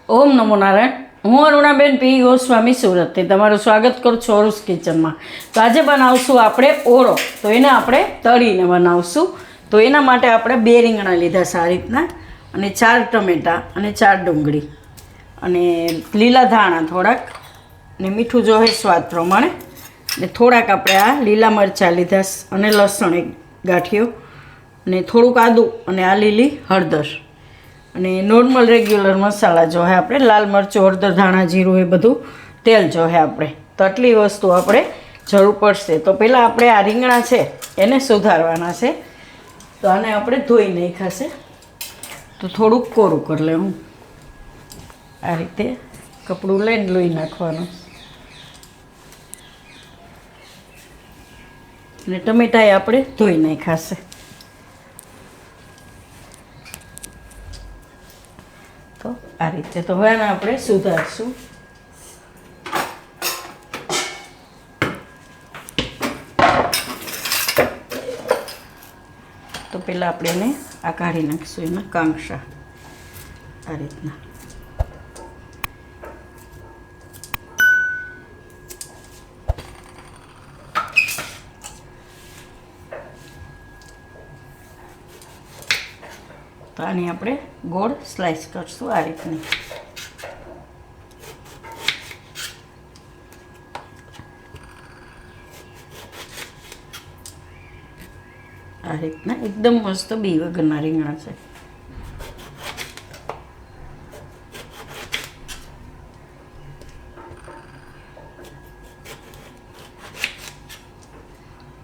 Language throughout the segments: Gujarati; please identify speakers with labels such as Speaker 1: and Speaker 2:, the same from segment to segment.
Speaker 1: ઓમ નમો નારાયણ. હું અરુણાબેન પી ગોસ્વામી સુરતથી તમારું સ્વાગત કરું છું ઓરુસ કિચનમાં. તો આજે બનાવશું આપણે ઓળો. તો એને આપણે તળીને બનાવશું. તો એના માટે આપણે 2 રીંગણા લીધા છે આ રીતના, અને 4 ટમેટાં અને 4 ડુંગળી અને લીલા ધાણા થોડાક, ને મીઠું જોઈએ સ્વાદ પ્રમાણે, ને થોડાક આપણે આ લીલા મરચાં લીધા અને લસણ એક ગાંઠિયો, અને થોડુંક આદું અને આ લીલી હળદર, અને નોર્મલ રેગ્યુલર મસાલા જોઈએ આપણે, લાલ મરચું, હળદર, ધાણા, જીરું, એ બધું તેલ જોઈએ આપણે. તો આટલી વસ્તુ આપણે જરૂર પડશે. તો પહેલાં આપણે આ રીંગણા છે એને સુધારવાના છે. તો આને આપણે ધોઈ નાખ્યા છે. તો થોડુંક કોરું કરી લેવું. આ રીતે કપડું લઈને લોહી નાખવાનું. અને ટમેટાએ આપણે ધોઈ નાખ્યા છે. તો આ રીતે તો હવે આને આપણે સુધારશું. તો પહેલાં આપણે એને આ કાઢી નાખીશું, એના કાંકશા આ રીતના. તો આની આપણે ગોળ સ્લાઈસ કરશું આ રીતની. આ રીતના એકદમ મસ્ત બી વગરના રીંગણા છે.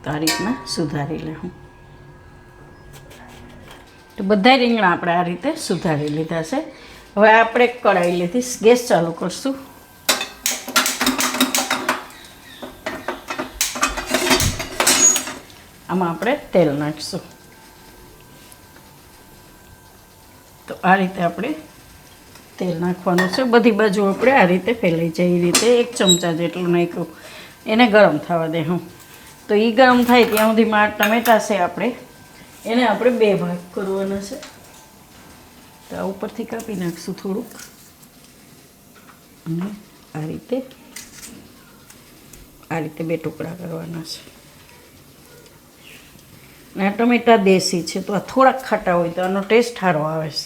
Speaker 1: તો આ રીતના સુધારી લેવું. તો બધા રીંગણા આપણે આ રીતે સુધારી લીધા છે. હવે આપણે કઢાઈ લીધી, ગેસ ચાલુ કરશું. આમાં આપણે તેલ નાખીશું. તો આ રીતે આપણે તેલ નાખવાનું છે. બધી બાજુ આપણે આ રીતે ફેલાઈ જાય એ રીતે 1 ચમચા જેટલું નાખ્યું. એને ગરમ થવા દે હું. તો એ ગરમ થાય ત્યાં સુધીમાં ટમેટાં છે આપણે એને આપણે 2 ભાગ કરવાના છે. તો આ ઉપરથી કાપી નાખશું થોડુંક, અને આ રીતે 2 ટુકડા કરવાના છે. અને આ ટમેટાં દેશી છે, તો આ થોડાક ખાટા હોય તો આનો ટેસ્ટ સારો આવે છે.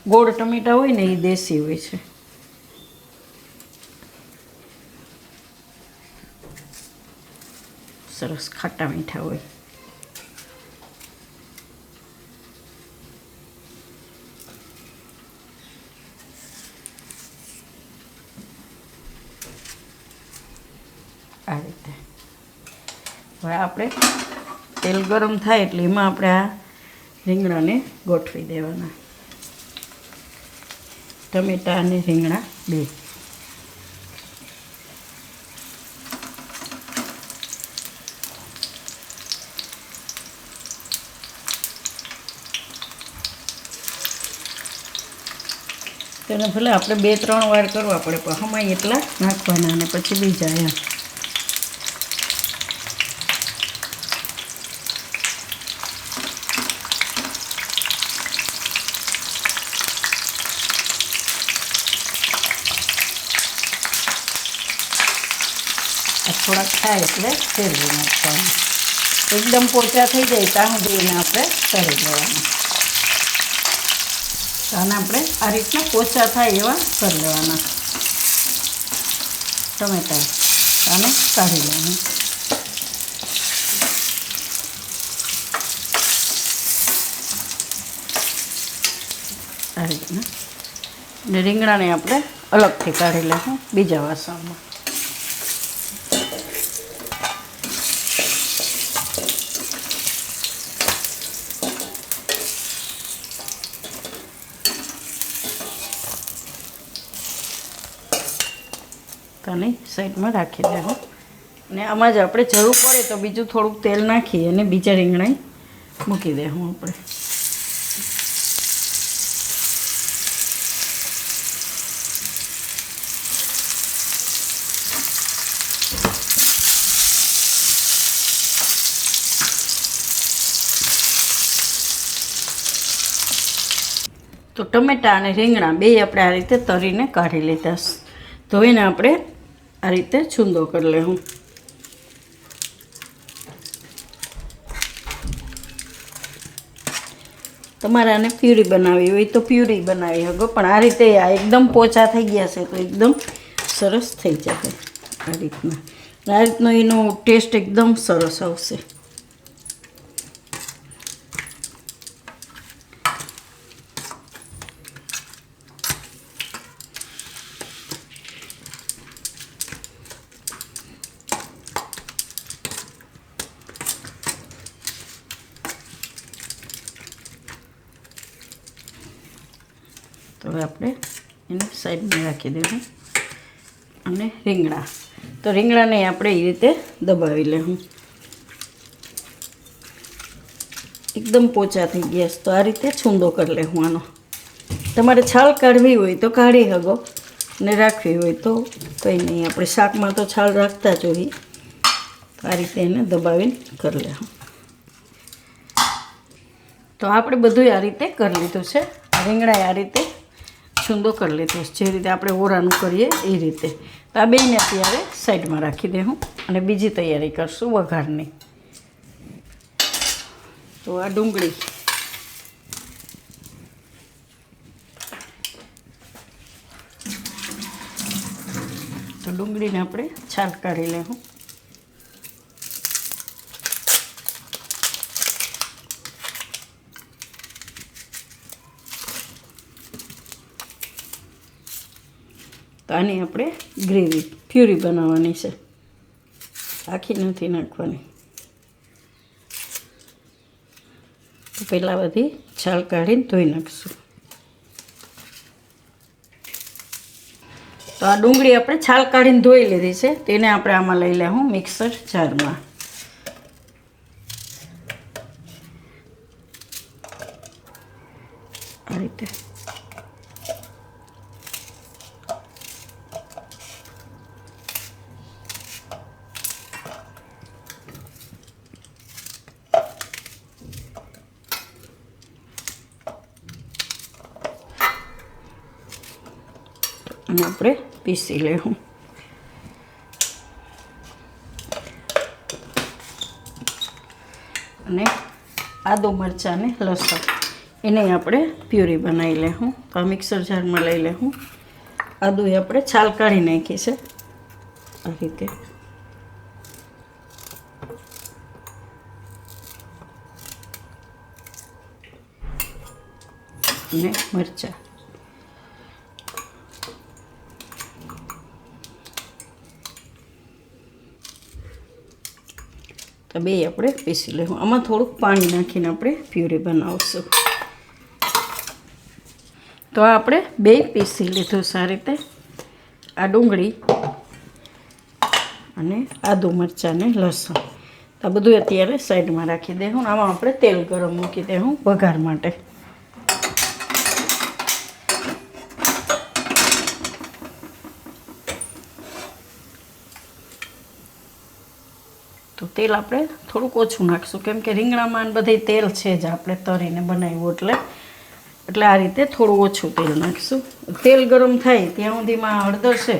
Speaker 1: ગોળ ટમેટાં હોય ને એ દેશી હોય છે. સરસ ખાટા મીઠા હોય. આ રીતે હવે આપણે તેલ ગરમ થાય એટલે એમાં આપણે આ રીંગણાને ગોઠવી દેવાના. ટમેટાં અને રીંગણા 2. તેને ભલે આપણે 2-3 વાર કરવા પડે, પણ હમાય એટલા નાખવાના, અને પછી બીજા એમ. થોડાક થાય એટલે ફેરવી નાખવાનું. એકદમ પોચા થઈ જાય ત્યાં સુધી એને આપણે તળી લેવાના. તો આને આપણે આ રીતના પોચા થાય એવા કરી લેવાના. ટમેટા આને કાઢી લેવાનું. આ રીતના. અને રીંગણાને આપણે અલગથી કાઢી લઈશું બીજા વાસણમાં. અને સાઈડમાં રાખી દેવું. અને આમાં જ આપણે જરૂર પડે તો બીજું થોડુંક તેલ નાખી અને બીજા રીંગણા મૂકી દેવું આપણે. તો તો ટમેટાં અને રીંગણા બે આપણે આ રીતે તરીને કાઢી લીધા છે. તો એને આપણે આ રીતે છૂંદો કરી લેવું. તમારે આને પ્યુરી બનાવી હોય તો પ્યુરી બનાવી શકો, પણ આ રીતે આ એકદમ પોચા થઈ ગયા છે તો એકદમ સરસ થઈ જશે આ રીતના. આ રીતનો એનો ટેસ્ટ એકદમ સરસ આવશે. તો હવે આપણે એને સાઈડમાં રાખી દેવું. અને રીંગણા, તો રીંગણાને આપણે એ રીતે દબાવી લેવું. એકદમ પોચા થઈ ગયા તો આ રીતે છૂંદો કરી લેવું આનો. તમારે છાલ કાઢવી હોય તો કાઢી શકો, ને રાખવી હોય તો કંઈ નહીં. આપણે શાકમાં તો છાલ રાખતા જ હોઈએ. તો આ રીતે એને દબાવીને કરી લેવું. તો આપણે બધું આ રીતે કરી લીધું છે. રીંગણાએ આ રીતે છૂંદો કરી લીધો, જે રીતે આપણે ઓરાનું કરીએ એ રીતે. તો આ બેને અત્યારે સાઈડમાં રાખી દઉં અને બીજી તૈયારી કરશું વઘારની. તો આ ડુંગળી, તો ડુંગળીને આપણે છાલ કાઢી લેવું. તો આની આપણે ગ્રેવી પ્યુરી બનાવવાની છે, આખી નથી નાખવાની. તો પહેલાં બધી છાલ કાઢીને ધોઈ નાખશું. તો આ ડુંગળી આપણે છાલ કાઢીને ધોઈ લીધી છે, તેને આપણે આમાં લઈ લેવું મિક્સર જારમાં. આ રીતે અને આપણે પીસી લેવું. અને આદુ મરચાં ને લસણ એને આપણે પ્યુરી બનાવી લેવું. તો આ મિક્સર જારમાં લઈ લેવું. આદુ એ આપણે છાલ કાઢી નાખી છે આ રીતે. અને મરચાં, તો બે આપણે પીસી લેવું. આમાં થોડુંક પાણી નાખીને આપણે પ્યુરી બનાવશું. તો આપણે બે પીસી લીધું સારી રીતે. આ ડુંગળી અને આદુ મરચાં ને લસણ, આ બધું અત્યારે સાઈડમાં રાખી દેવું. આમાં આપણે તેલ ગરમ મૂકી દેવું વઘાર માટે. તો તેલ આપણે થોડુંક ઓછું નાખીશું, કેમ કે રીંગણામાં બધે તેલ છે જ, આપણે તરીને બનાવ્યું એટલે આ રીતે થોડું ઓછું તેલ નાખીશું. તેલ ગરમ થાય ત્યાં સુધીમાં હળદર છે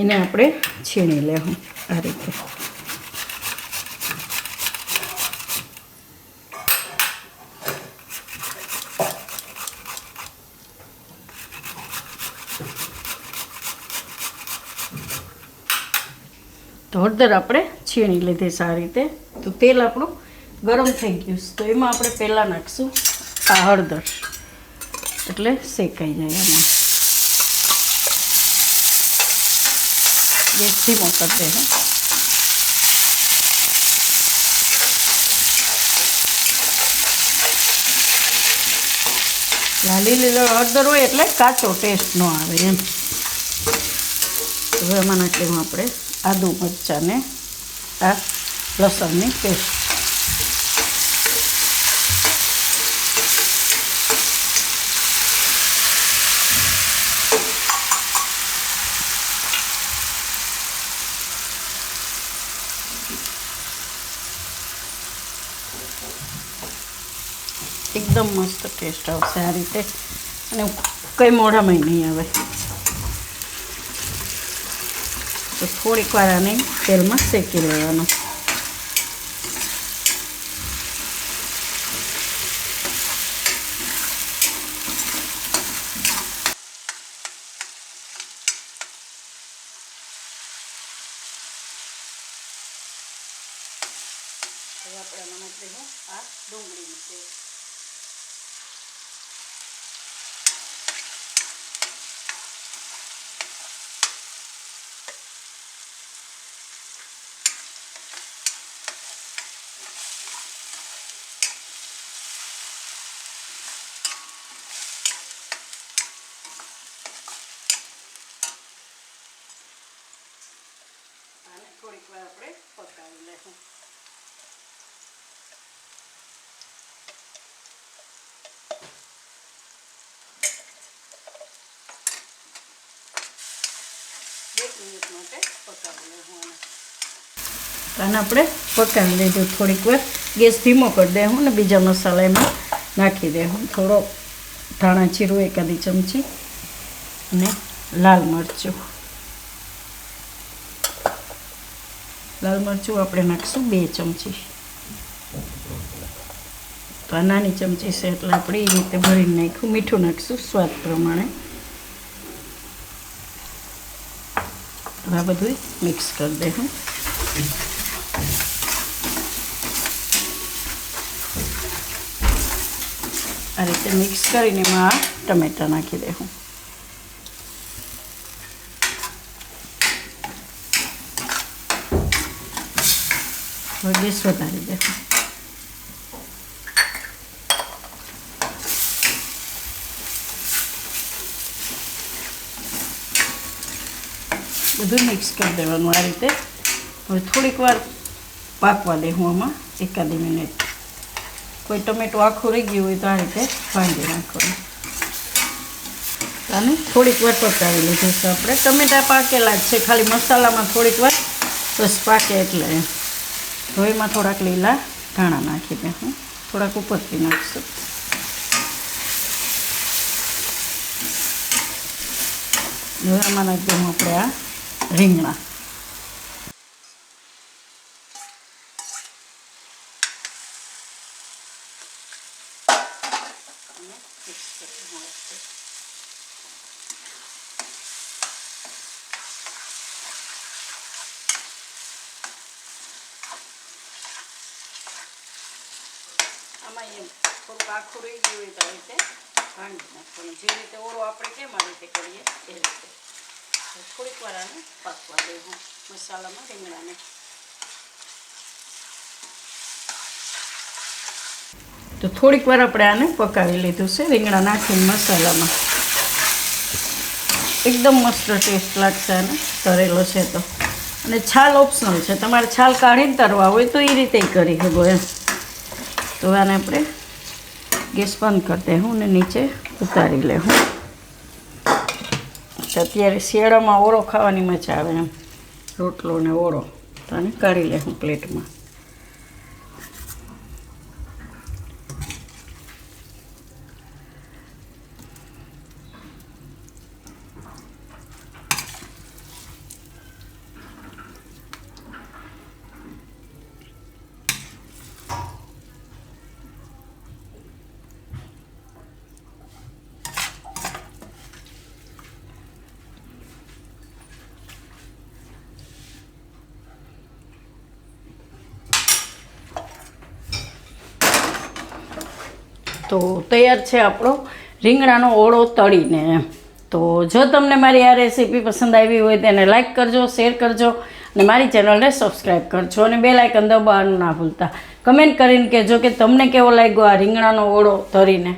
Speaker 1: એને આપણે છીણી લેવું આ રીતે. તો હળદર આપણે છીણી લીધી સારી રીતે. તો તેલ આપણું ગરમ થઈ ગયું, તો એમાં આપણે પહેલાં નાખીશું આ હળદર, એટલે શેકાઈ જાય. આમાં ગેસ ધીમો કરી દેવું. લીલી હળદર હોય એટલે કાચો ટેસ્ટ ન આવે એમ. હવે એમાં નાખીશું આપણે આદુ મરચાં ને આ લસણની પેસ્ટ. એકદમ મસ્ત ટેસ્ટ આવશે આ રીતે. અને કંઈ મોઢામાં નહીં આવે. તો થોડીક વાર આને તેલમાં શેકી લેવાનું. હવે આપણે આમાં નાખી દઈશું આ ડુંગળીનું તેલ. અને થોડીક વાર આપણે પકાવી લઈશું. મિનિટ માટે પકાવી લઈશું. આને આપણે પકાવી લીધું થોડીક વાર. ગેસ ધીમો કરી દઉં ને બીજા મસાલા એમાં નાખી દઉં. થોડો ધાણા જીરું એકાદી ચમચી અને લાલ મરચું. લાલ મરચું આપણે નાખીશું 2 ચમચી. તો આ નાની ચમચી છે એટલે આપણે એ રીતે ભરીને નાખ્યું. મીઠું નાખીશું સ્વાદ પ્રમાણે. આ બધું મિક્સ કરી દઉં. આ રીતે મિક્સ કરીને એમાં આ ટમેટા નાખી દઉં. હવે ગેસ વધારી દઉં. બધું મિક્સ કરી દેવાનું આ રીતે. હવે થોડીક વાર પાકવા દઉં આમાં એકાદી મિનિટ. કોઈ ટમેટું આખું રહી ગયું હોય તો આ રીતે ભાંગી નાખવાનું. અને થોડીક વાર પકાવી લીધું છે આપણે. ટમેટા પાકેલા જ છે, ખાલી મસાલામાં થોડીક વાર બસ પાકે એટલે. હવે એમાં થોડાક લીલા ધાણા નાખી દઉં. થોડાક ઉપરથી નાખીશું. હવે આમાં નાખી દઉં આપણે આ રીંગણા. આમાં એમ થોડુંક આખું રહી ગયું હોય તો આ રીતે ભાંગી નાખવાનું. જે રીતે ઓળો આપણે કેમ આ રીતે કરીએ એ રીતે. થોડીક વાર આને પાકવા દેવું મસાલામાં રીંગણાને. તો થોડીક વાર આપણે આને પકાવી લીધું છે રીંગણા નાખીને મસાલામાં. એકદમ મસ્ત ટેસ્ટ લાગશે આને તરેલો છે તો. અને છાલ ઓપ્શનલ છે, તમારે છાલ કાઢીને તરવા હોય તો એ રીતે કરી શકો એમ. તો આને આપણે ગેસ બંધ કરી દઉં ને નીચે ઉતારી લેવું. અત્યારે શિયાળામાં ઓળો ખાવાની મજા આવે એમ, રોટલો ને ઓળો. તો આને કાઢી લેવું પ્લેટમાં. તો તૈયાર છે આપણો રીંગણાનો ઓળો તળીને એમ. તો જો તમને મારી આ રેસીપી પસંદ આવી હોય તેને લાઈક કરજો, શેર કરજો અને મારી ચેનલને સબસ્ક્રાઈબ કરજો અને બેલ આઇકન દબાવવાનું ના ભૂલતા. કમેન્ટ કરીને કહેજો કે તમને કેવો લાગ્યો આ રીંગણાનો ઓળો તળીને.